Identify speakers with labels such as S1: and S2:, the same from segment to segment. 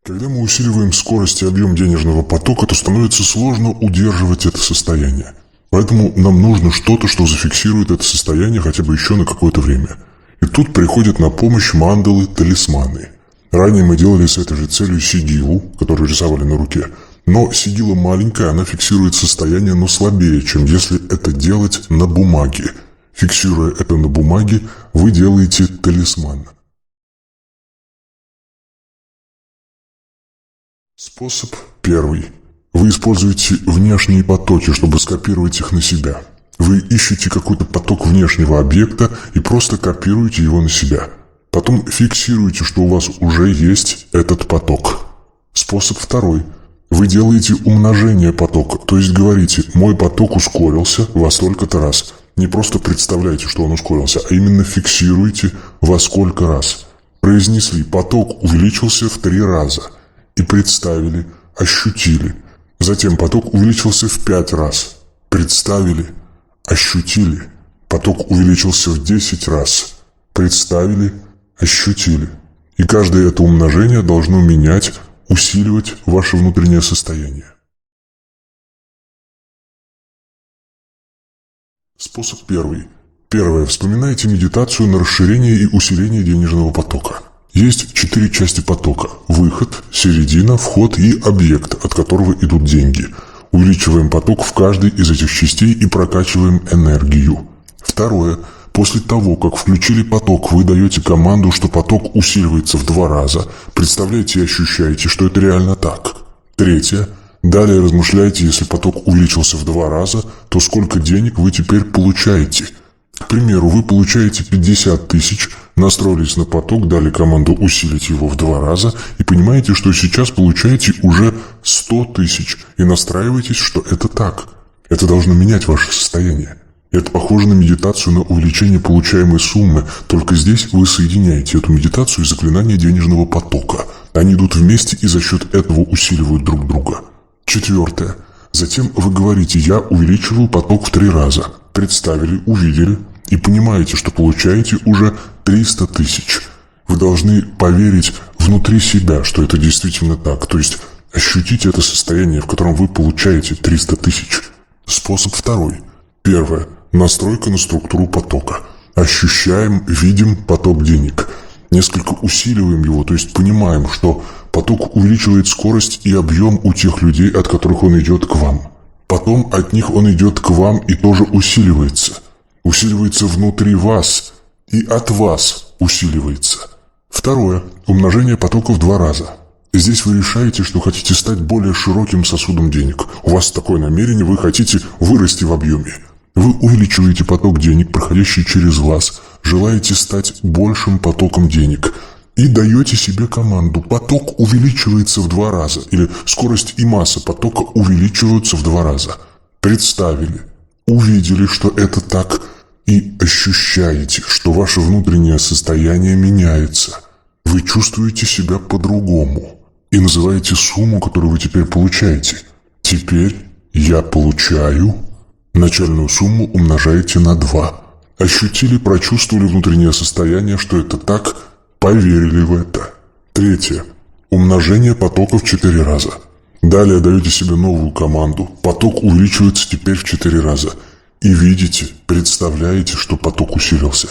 S1: Когда мы усиливаем скорость и объем денежного потока, то становится сложно удерживать это состояние. Поэтому нам нужно что-то, что зафиксирует это состояние хотя бы еще на какое-то время. И тут приходят на помощь мандалы, талисманы. Ранее мы делали с этой же целью сигилу, которую рисовали на руке. Но сигила маленькая, она фиксирует состояние, но слабее, чем если это делать на бумаге. Фиксируя это на бумаге, вы делаете талисман. Способ первый. Вы используете внешние потоки, чтобы скопировать их на себя. Вы ищете какой-то поток внешнего объекта и просто копируете его на себя. Потом фиксируете, что у вас уже есть этот поток. Способ второй. Вы делаете умножение потока, то есть говорите: мой поток ускорился во столько-то раз. Не просто представляете, что он ускорился, а именно фиксируете во сколько раз. Произнесли: поток увеличился в 3 раза. И представили, ощутили. Затем поток увеличился в 5 раз. Представили, ощутили. Поток увеличился в 10 раз. Представили, ощутили. И каждое это умножение должно менять, усиливать ваше внутреннее состояние. Способ первый. Первое. Вспоминайте медитацию на расширение и усиление денежного потока. Есть 4 части потока: выход, середина, вход и объект, от которого идут деньги. Увеличиваем поток в каждой из этих частей и прокачиваем энергию. Второе. После того, как включили поток, вы даете команду, что поток усиливается в 2 раза. Представляете и ощущаете, что это реально так. Третье. Далее размышляйте: если поток увеличился в 2 раза, то сколько денег вы теперь получаете? К примеру, вы получаете 50 тысяч, настроились на поток, дали команду усилить его в 2 раза и понимаете, что сейчас получаете уже 100 тысяч и настраиваетесь, что это так. Это должно менять ваше состояние. Это похоже на медитацию на увеличение получаемой суммы, только здесь вы соединяете эту медитацию и заклинание денежного потока. Они идут вместе и за счет этого усиливают друг друга. Четвертое. Затем вы говорите: я увеличиваю поток в 3 раза. Представили, увидели и понимаете, что получаете уже 300 тысяч. Вы должны поверить внутри себя, что это действительно так. То есть ощутите это состояние, в котором вы получаете 300 тысяч. Способ второй. Первое. Настройка на структуру потока. Ощущаем, видим поток денег. Несколько усиливаем его, то есть понимаем, что поток увеличивает скорость и объем у тех людей, от которых он идет к вам. Потом от них он идет к вам и тоже усиливается. Усиливается внутри вас и от вас усиливается. Второе. Умножение потока в 2 раза. Здесь вы решаете, что хотите стать более широким сосудом денег. У вас такое намерение, вы хотите вырасти в объеме. Вы увеличиваете поток денег, проходящий через вас, желаете стать большим потоком денег и даете себе команду: поток увеличивается в 2 раза, или скорость и масса потока увеличиваются в 2 раза. Представили, увидели, что это так, и ощущаете, что ваше внутреннее состояние меняется. Вы чувствуете себя по-другому и называете сумму, которую вы теперь получаете. Теперь я получаю. Начальную сумму умножаете на 2. Ощутили, прочувствовали внутреннее состояние, что это так, поверили в это. Третье. Умножение потока в 4 раза. Далее даете себе новую команду. Поток увеличивается теперь в 4 раза. И видите, представляете, что поток усилился.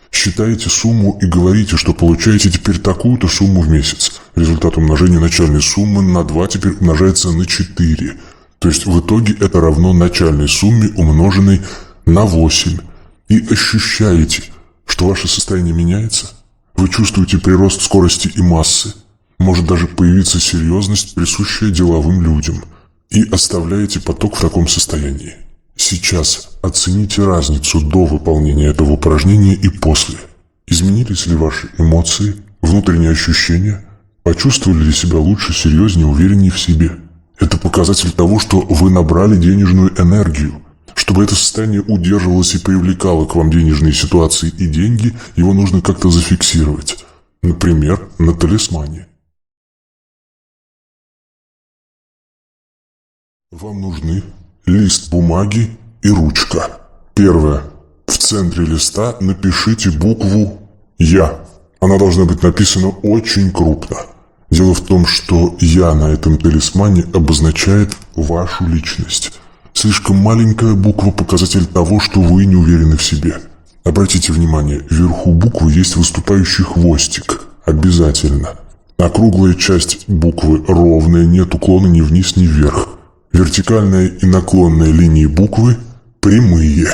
S1: Считаете сумму и говорите, что получаете теперь такую-то сумму в месяц. Результат умножения начальной суммы на 2 теперь умножается на 4. То есть в итоге это равно начальной сумме, умноженной на 8. И ощущаете, что ваше состояние меняется. Вы чувствуете прирост скорости и массы. Может даже появиться серьезность, присущая деловым людям. И оставляете поток в таком состоянии. Сейчас оцените разницу до выполнения этого упражнения и после. Изменились ли ваши эмоции, внутренние ощущения? Почувствовали ли себя лучше, серьезнее, увереннее в себе? Это показатель того, что вы набрали денежную энергию. Чтобы это состояние удерживалось и привлекало к вам денежные ситуации и деньги, его нужно как-то зафиксировать. Например, на талисмане. Вам нужны лист бумаги и ручка. Первое. В центре листа напишите букву «Я». Она должна быть написана очень крупно. Дело в том, что «я» на этом талисмане обозначает вашу личность. Слишком маленькая буква – показатель того, что вы не уверены в себе. Обратите внимание, вверху буквы есть выступающий хвостик. Обязательно. Округлая часть буквы ровная, нет уклона ни вниз, ни вверх. Вертикальная и наклонная линии буквы прямые.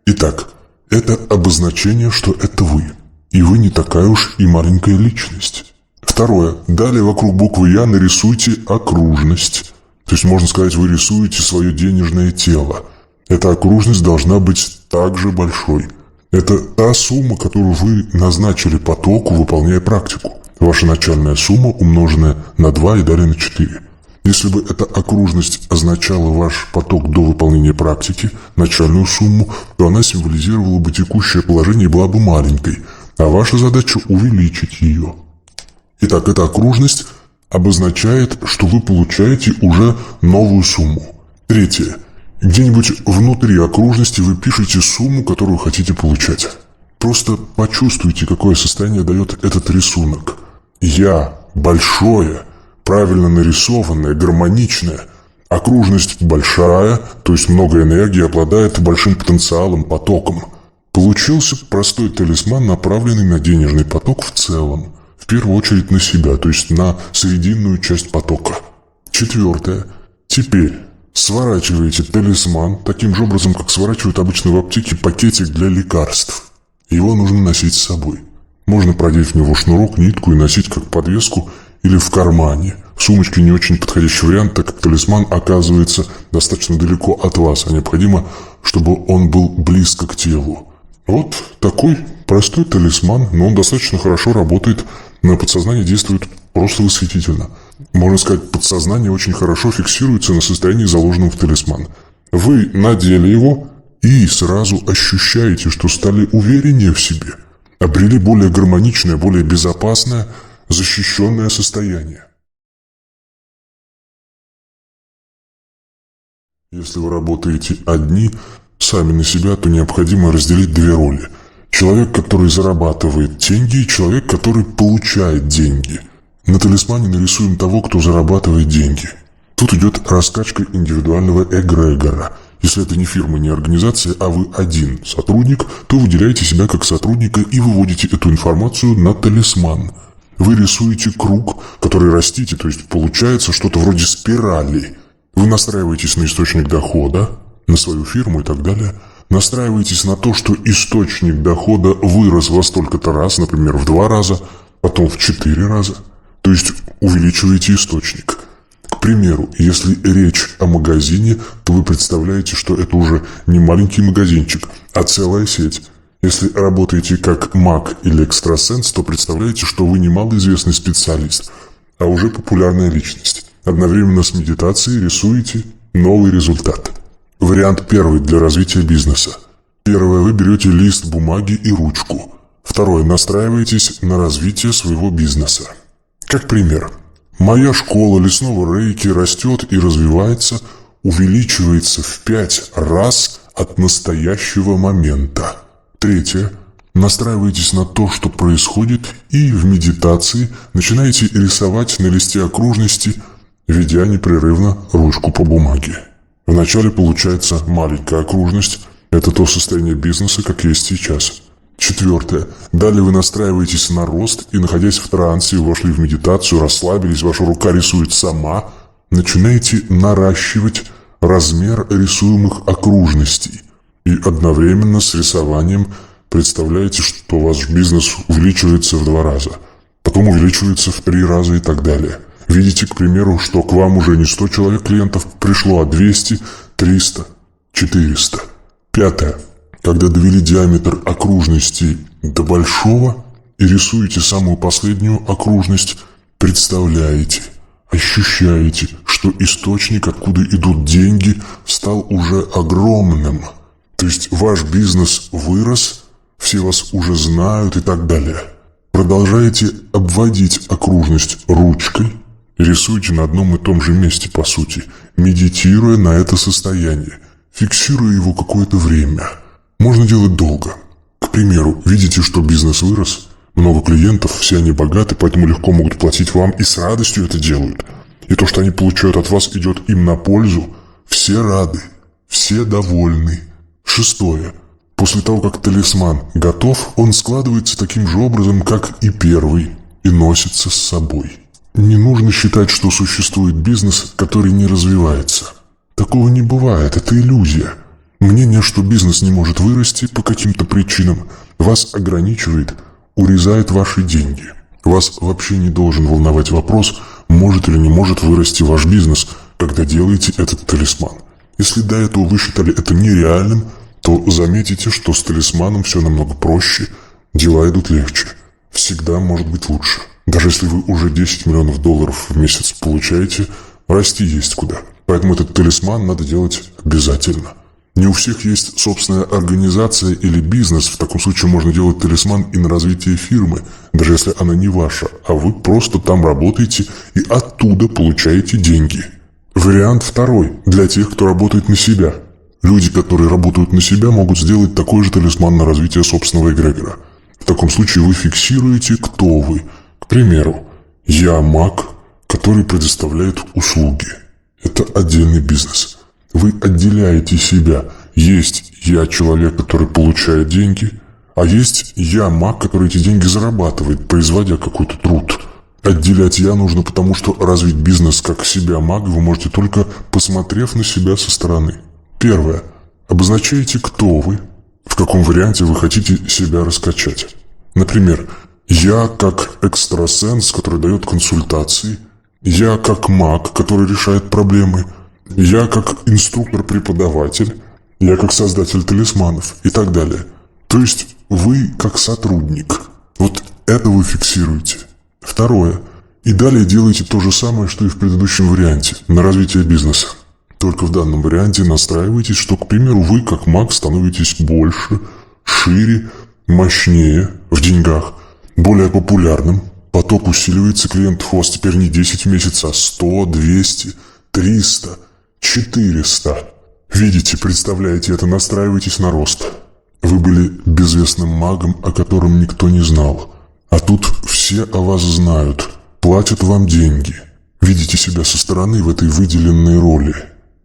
S1: Итак, это обозначение, что это вы. И вы не такая уж и маленькая личность. Второе. Далее вокруг буквы «Я» нарисуйте окружность. То есть, можно сказать, вы рисуете свое денежное тело. Эта окружность должна быть также большой. Это та сумма, которую вы назначили потоку, выполняя практику. Ваша начальная сумма, умноженная на 2 и далее на 4. Если бы эта окружность означала ваш поток до выполнения практики, начальную сумму, то она символизировала бы текущее положение и была бы маленькой, а ваша задача увеличить ее. Итак, эта окружность обозначает, что вы получаете уже новую сумму. Третье. Где-нибудь внутри окружности вы пишете сумму, которую хотите получать. Просто почувствуйте, какое состояние дает этот рисунок. «Я» большое, правильно нарисованное, гармоничное. Окружность большая, то есть много энергии, обладает большим потенциалом, потоком. Получился простой талисман, направленный на денежный поток в целом. В первую очередь на себя, то есть на срединную часть потока. Четвертое. Теперь сворачиваете талисман таким же образом, как сворачивают обычно в аптеке пакетик для лекарств. Его нужно носить с собой. Можно продеть в него шнурок, нитку и носить как подвеску или в кармане. В сумочке не очень подходящий вариант, так как талисман оказывается достаточно далеко от вас, а необходимо, чтобы он был близко к телу. Вот такой простой талисман, но он достаточно хорошо работает, на подсознание действует просто восхитительно. Можно сказать, подсознание очень хорошо фиксируется на состоянии, заложенном в талисман. Вы надели его и сразу ощущаете, что стали увереннее в себе. Обрели более гармоничное, более безопасное, защищенное состояние. Если вы работаете одни, сами на себя, то необходимо разделить две роли. Человек, который зарабатывает деньги, и человек, который получает деньги. На талисмане нарисуем того, кто зарабатывает деньги. Тут идет раскачка индивидуального эгрегора. Если это не фирма, не организация, а вы один сотрудник, то выделяете себя как сотрудника и выводите эту информацию на талисман. Вы рисуете круг, который растите, то есть получается что-то вроде спирали. Вы настраиваетесь на источник дохода, на свою фирму и так далее. Настраиваетесь на то, что источник дохода вырос во столько-то раз, например, в 2 раза, потом в 4 раза. То есть увеличиваете источник. К примеру, если речь о магазине, то вы представляете, что это уже не маленький магазинчик, а целая сеть. Если работаете как маг или экстрасенс, то представляете, что вы не малоизвестный специалист, а уже популярная личность. Одновременно с медитацией рисуете новый результат. Вариант первый для развития бизнеса. Первое. Вы берете лист бумаги и ручку. Второе. Настраиваетесь на развитие своего бизнеса. Как пример. Моя школа лесного рейки растет и развивается, увеличивается в 5 раз от настоящего момента. Третье. Настраиваетесь на то, что происходит, и в медитации начинаете рисовать на листе окружности, ведя непрерывно ручку по бумаге. Вначале получается маленькая окружность. Это то состояние бизнеса, как есть сейчас. Четвертое. Далее вы настраиваетесь на рост и, находясь в трансе, вошли в медитацию, расслабились, ваша рука рисует сама. Начинаете наращивать размер рисуемых окружностей. И одновременно с рисованием представляете, что ваш бизнес увеличивается в 2 раза. Потом увеличивается в 3 раза и так далее. Видите, к примеру, что к вам уже не 100 человек клиентов пришло, а 200, 300, 400. Пятое. Когда довели диаметр окружности до большого и рисуете самую последнюю окружность, представляете, ощущаете, что источник, откуда идут деньги, стал уже огромным. То есть ваш бизнес вырос, все вас уже знают и так далее. Продолжаете обводить окружность ручкой, рисуйте на одном и том же месте, по сути, медитируя на это состояние, фиксируя его какое-то время. Можно делать долго. К примеру, видите, что бизнес вырос, Много клиентов, все они богаты, поэтому легко могут платить вам и с радостью это делают. И то, что они получают от вас, идет им на пользу. Все рады, все довольны. Шестое. После того, как талисман готов, он складывается таким же образом, как и первый, и носится с собой. Не нужно считать, что существует бизнес, который не развивается. Такого не бывает, это иллюзия. Мнение, что бизнес не может вырасти по каким-то причинам, вас ограничивает, урезает ваши деньги. Вас вообще не должен волновать вопрос, может или не может вырасти ваш бизнес, когда делаете этот талисман. Если до этого вы считали это нереальным, то заметите, что с талисманом все намного проще, дела идут легче. Всегда может быть лучше. Даже если вы уже 10 миллионов долларов в месяц получаете, расти есть куда. Поэтому этот талисман надо делать обязательно. Не у всех есть собственная организация или бизнес. В таком случае можно делать талисман и на развитие фирмы, даже если она не ваша, а вы просто там работаете и оттуда получаете деньги. Вариант второй для тех, кто работает на себя. Люди, которые работают на себя, могут сделать такой же талисман на развитие собственного эгрегора. В таком случае вы фиксируете, кто вы. К примеру, я маг, который предоставляет услуги. Это отдельный бизнес. Вы отделяете себя. Есть я человек, который получает деньги, а есть я маг, который эти деньги зарабатывает, производя какой-то труд. Отделять я нужно, потому что развить бизнес как себя мага вы можете только посмотрев на себя со стороны. Первое. Обозначаете, кто вы, в каком варианте вы хотите себя раскачать. Например, я как экстрасенс, который дает консультации, я как маг, который решает проблемы, я как инструктор-преподаватель, я как создатель талисманов и так далее. То есть вы как сотрудник. Вот это вы фиксируете. Второе. И далее делаете то же самое, что и в предыдущем варианте, на развитие бизнеса. Только в данном варианте настраиваетесь, что, к примеру, вы как маг становитесь больше, шире, мощнее в деньгах, более популярным. Поток усиливается, клиентов у вас теперь не 10 в месяц, а 100, 200, 300, 400. Видите, представляете это, настраиваетесь на рост. Вы были безвестным магом, о котором никто не знал. А тут все о вас знают, платят вам деньги. Видите себя со стороны в этой выделенной роли.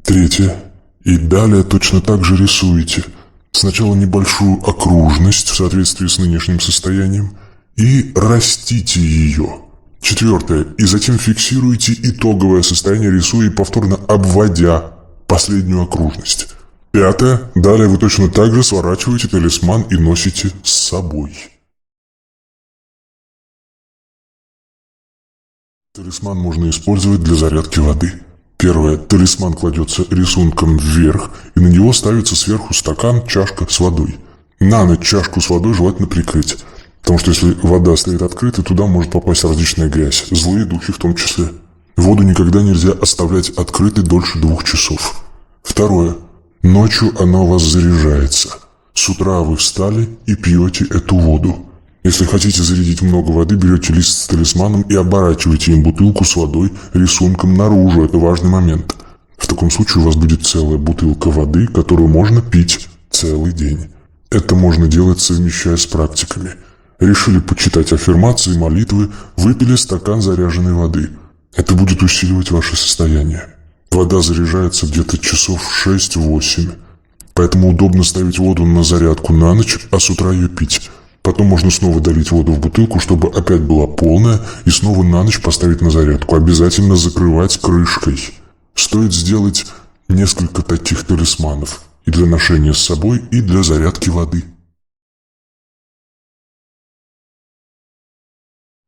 S1: Третье. И далее точно так же рисуете. Сначала небольшую окружность в соответствии с нынешним состоянием и растите ее. Четвертое. И затем фиксируете итоговое состояние, рисуя и повторно обводя последнюю окружность. Пятое. Далее вы точно так же сворачиваете талисман и носите с собой. Талисман можно использовать для зарядки воды. Первое. Талисман кладется рисунком вверх, и на него ставится сверху стакан, чашка с водой. На ночь чашку с водой желательно прикрыть, потому что если вода стоит открытой, туда может попасть различная грязь, злые духи в том числе. Воду никогда нельзя оставлять открытой дольше 2 часов. Второе. Ночью она у вас заряжается. С утра вы встали и пьете эту воду. Если хотите зарядить много воды, берете лист с талисманом и оборачиваете им бутылку с водой рисунком наружу. Это важный момент. В таком случае у вас будет целая бутылка воды, которую можно пить целый день. Это можно делать, совмещая с практиками. Решили почитать аффирмации, молитвы, выпили стакан заряженной воды. Это будет усиливать ваше состояние. Вода заряжается где-то часов 6-8. Поэтому удобно ставить воду на зарядку на ночь, а с утра ее пить. Потом можно снова долить воду в бутылку, чтобы опять была полная, и снова на ночь поставить на зарядку. Обязательно закрывать крышкой. Стоит сделать несколько таких талисманов. И для ношения с собой, и для зарядки воды.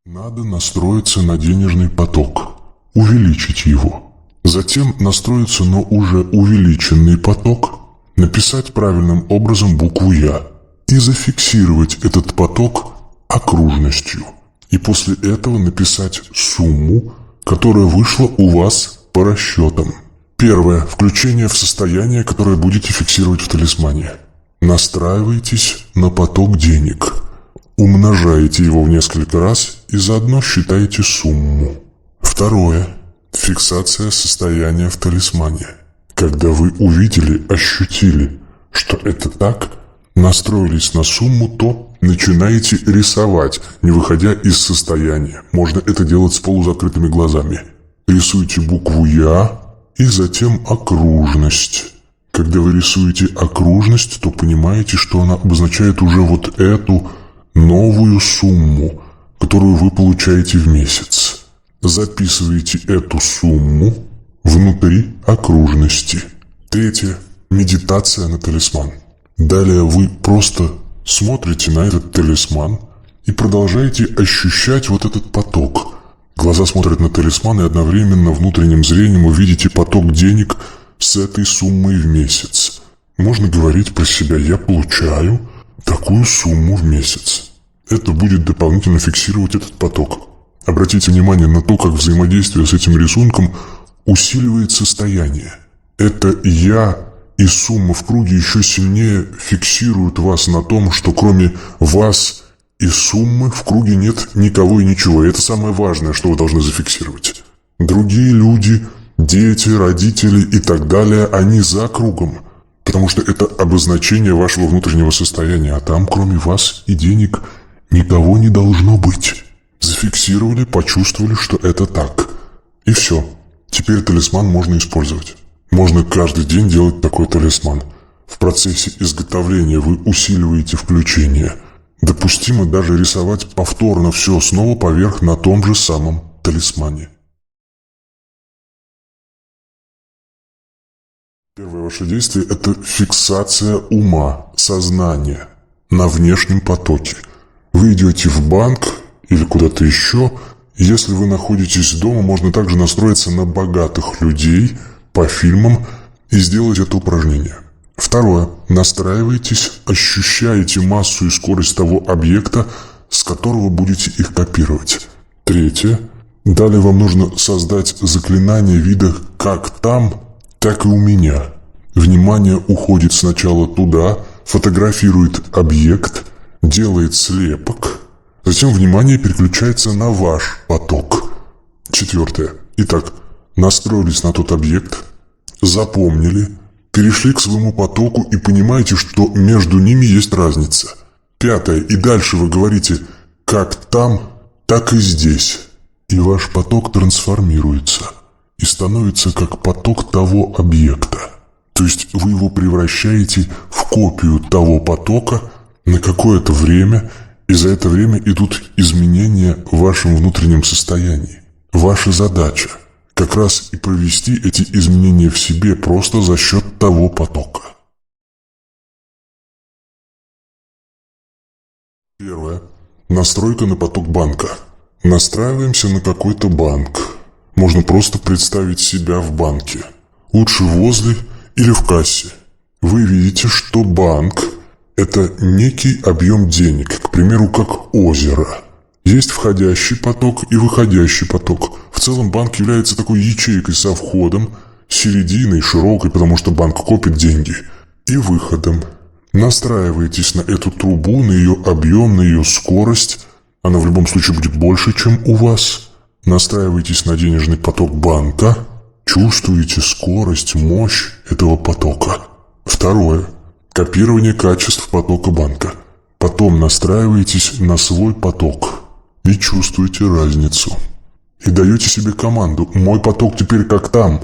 S1: Надо настроиться на денежный поток. Увеличить его. Затем настроиться на уже увеличенный поток. Написать правильным образом букву «Я». И зафиксировать этот поток окружностью. И после этого написать сумму, которая вышла у вас по расчетам. Первое. Включение в состояние, которое будете фиксировать в талисмане. Настраивайтесь на поток денег. Умножаете его в несколько раз и заодно считаете сумму. Второе. Фиксация состояния в талисмане. Когда вы увидели, ощутили, что это так, настроились на сумму, то начинаете рисовать, не выходя из состояния. Можно это делать с полузакрытыми глазами. Рисуйте букву «Я» и затем окружность. Когда вы рисуете окружность, то понимаете, что она обозначает уже вот эту новую сумму, которую вы получаете в месяц. Записываете эту сумму внутри окружности. Третье. Медитация на талисман. Далее вы просто смотрите на этот талисман и продолжаете ощущать вот этот поток. Глаза смотрят на талисман, и одновременно внутренним зрением вы видите поток денег с этой суммой в месяц. Можно говорить про себя: я получаю такую сумму в месяц. Это будет дополнительно фиксировать этот поток. Обратите внимание на то, как взаимодействие с этим рисунком усиливает состояние. Это «я» и сумма в круге еще сильнее фиксируют вас на том, что кроме вас и суммы в круге нет никого и ничего. И это самое важное, что вы должны зафиксировать. Другие люди, дети, родители и так далее, они за кругом, потому что это обозначение вашего внутреннего состояния, а там кроме вас и денег никого не должно быть. Зафиксировали, почувствовали, что это так. И все. Теперь талисман можно использовать. Можно каждый день делать такой талисман. В процессе изготовления вы усиливаете включение. Допустимо даже рисовать повторно все снова поверх на том же самом талисмане. Первое ваше действие – это фиксация ума, сознания на внешнем потоке. Вы идете в банк или куда-то еще. Если вы находитесь дома, можно также настроиться на богатых людей по фильмам и сделать это упражнение. Второе. Настраивайтесь, ощущаете массу и скорость того объекта, с которого будете их копировать. Третье. Далее вам нужно создать заклинание вида «как там, так и у меня». Внимание уходит сначала туда, фотографирует объект, делает слепок, затем внимание переключается на ваш поток. Четвертое. Итак, настроились на тот объект, запомнили, перешли к своему потоку и понимаете, что между ними есть разница. Пятое. И дальше вы говорите «как там, так и здесь». И ваш поток трансформируется и становится как поток того объекта. То есть вы его превращаете в копию того потока на какое-то время, и за это время идут изменения в вашем внутреннем состоянии. Ваша задача как раз и провести эти изменения в себе просто за счет того потока. Первое. Настройка на поток банка. Настраиваемся на какой-то банк. Можно просто представить себя в банке. Лучше возле или в кассе. Вы видите, что банк – это некий объем денег, к примеру, как озеро. Есть входящий поток и выходящий поток. В целом банк является такой ячейкой со входом, серединой, широкой, потому что банк копит деньги, и выходом. Настраиваетесь на эту трубу, на ее объем, на ее скорость. Она в любом случае будет больше, чем у вас. Настраиваетесь на денежный поток банка. Чувствуете скорость, мощь этого потока. Второе. Копирование качеств потока банка. Потом настраиваетесь на свой поток и чувствуете разницу. И даете себе команду «мой поток теперь как там».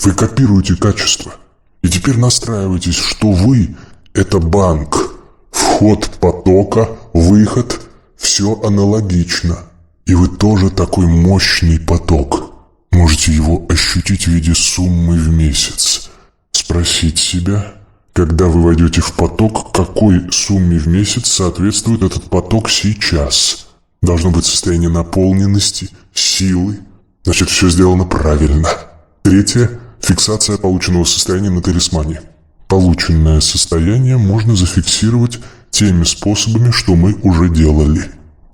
S1: Вы копируете качество. И теперь настраиваетесь, что вы – это банк. Вход потока, выход – все аналогично. И вы тоже такой мощный поток. Можете его ощутить в виде суммы в месяц. Спросить себя, когда вы войдете в поток, какой сумме в месяц соответствует этот поток сейчас. Должно быть состояние наполненности, силы. Значит, все сделано правильно. Третье. Фиксация полученного состояния на талисмане. Полученное состояние можно зафиксировать теми способами, что мы уже делали.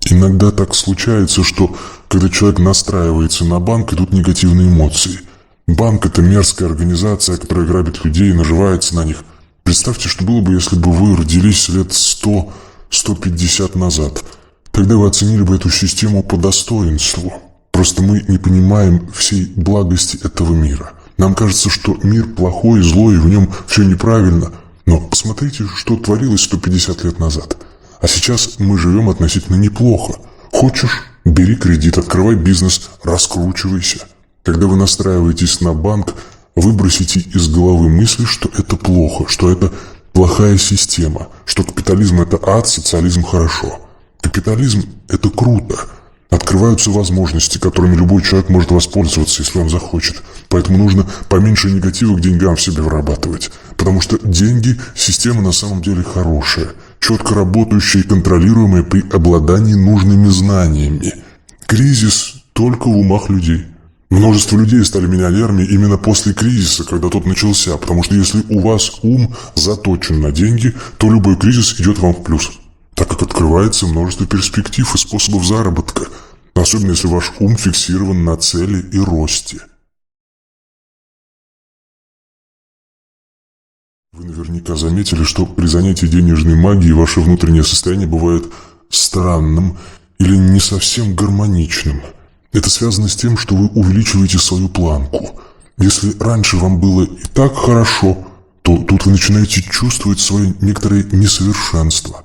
S1: Иногда так случается, что когда человек настраивается на банк, идут негативные эмоции. Банк – это мерзкая организация, которая грабит людей и наживается на них. Представьте, что было бы, если бы вы родились лет 100-150 назад. Тогда вы оценили бы эту систему по достоинству. Просто мы не понимаем всей благости этого мира. Нам кажется, что мир плохой, злой, и в нем все неправильно. Но посмотрите, что творилось 150 лет назад. А сейчас мы живем относительно неплохо. Хочешь – бери кредит, открывай бизнес, раскручивайся. Когда вы настраиваетесь на банк, выбросите из головы мысли, что это плохо, что это плохая система, что капитализм – это ад, социализм – хорошо. Капитализм – это круто. Открываются возможности, которыми любой человек может воспользоваться, если он захочет. Поэтому нужно поменьше негатива к деньгам в себе вырабатывать. Потому что деньги – система на самом деле хорошая, четко работающая и контролируемая при обладании нужными знаниями. Кризис только в умах людей. Множество людей стали миллионерами именно после кризиса, когда тот начался. Потому что если у вас ум заточен на деньги, то любой кризис идет вам в плюс, так как открывается множество перспектив и способов заработка, особенно если ваш ум фиксирован на цели и росте. Вы наверняка заметили, что при занятии денежной магией ваше внутреннее состояние бывает странным или не совсем гармоничным. Это связано с тем, что вы увеличиваете свою планку. Если раньше вам было и так хорошо, то тут вы начинаете чувствовать свои некоторые несовершенства.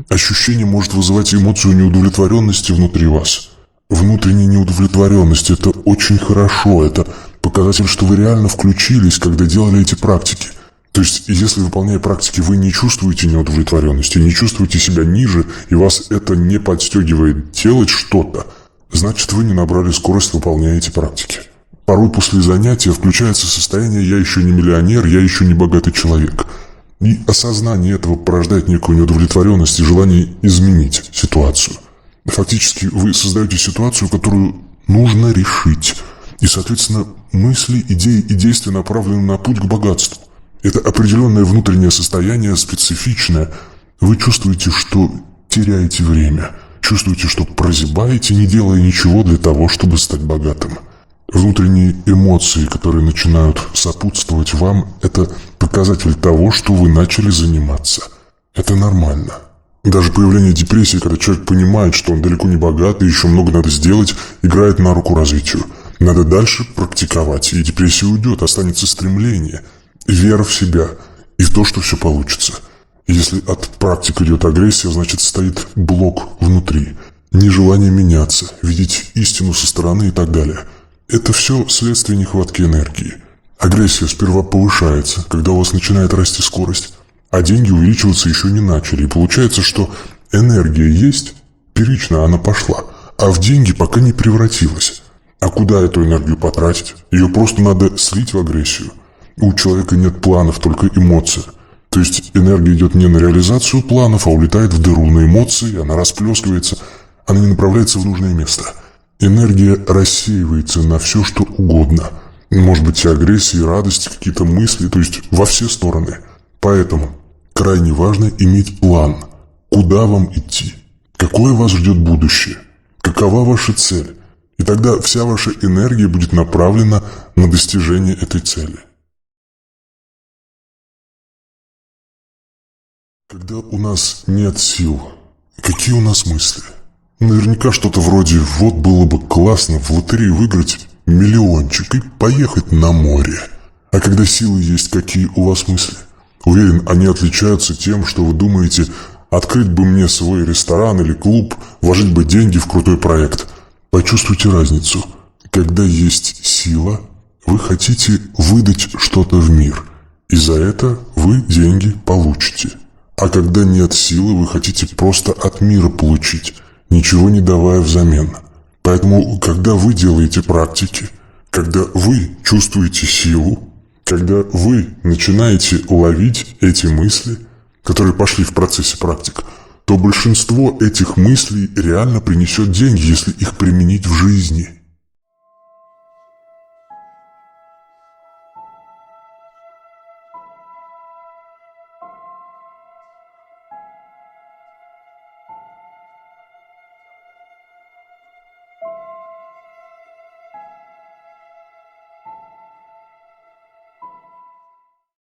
S1: Ощущение может вызывать эмоцию неудовлетворенности внутри вас. Внутренняя неудовлетворенность – это очень хорошо, это показатель, что вы реально включились, когда делали эти практики. То есть, если, выполняя практики, вы не чувствуете неудовлетворенности, не чувствуете себя ниже, и вас это не подстегивает делать что-то, значит, вы не набрали скорость, выполняя эти практики. Порой после занятия включается состояние «я еще не миллионер, я еще не богатый человек». И осознание этого порождает некую неудовлетворенность и желание изменить ситуацию. Фактически вы создаете ситуацию, которую нужно решить. И, соответственно, мысли, идеи и действия направлены на путь к богатству. Это определенное внутреннее состояние, специфичное. Вы чувствуете, что теряете время. Чувствуете, что прозябаете, не делая ничего для того, чтобы стать богатым. Внутренние эмоции, которые начинают сопутствовать вам, это показатель того, что вы начали заниматься. Это нормально. Даже появление депрессии, когда человек понимает, что он далеко не богат и еще много надо сделать, играет на руку развитию. Надо дальше практиковать, и депрессия уйдет, останется стремление, вера в себя и в то, что все получится. Если от практик идет агрессия, значит стоит блок внутри, нежелание меняться, видеть истину со стороны и так далее. Это все следствие нехватки энергии. Агрессия сперва повышается, когда у вас начинает расти скорость, а деньги увеличиваться еще не начали. И получается, что энергия есть, первично она пошла, а в деньги пока не превратилась. А куда эту энергию потратить? Ее просто надо слить в агрессию. У человека нет планов, только эмоции. То есть энергия идет не на реализацию планов, а улетает в дыру на эмоции, она расплескивается, она не направляется в нужное место. Энергия рассеивается на все, что угодно. Может быть, и агрессия, и радость, какие-то мысли, то есть во все стороны. Поэтому крайне важно иметь план. Куда вам идти? Какое вас ждет будущее? Какова ваша цель? И тогда вся ваша энергия будет направлена на достижение этой цели. Когда у нас нет сил, какие у нас мысли? Наверняка что-то вроде «вот было бы классно в лотерею выиграть миллиончик и поехать на море». А когда силы есть, какие у вас мысли? Уверен, они отличаются тем, что вы думаете «открыть бы мне свой ресторан или клуб, вложить бы деньги в крутой проект». Почувствуйте разницу. Когда есть сила, вы хотите выдать что-то в мир, и за это вы деньги получите. А когда нет силы, вы хотите просто от мира получить, ничего не давая взамен. Поэтому, когда вы делаете практики, когда вы чувствуете силу, когда вы начинаете ловить эти мысли, которые пошли в процессе практик, то большинство этих мыслей реально принесет деньги, если их применить в жизни.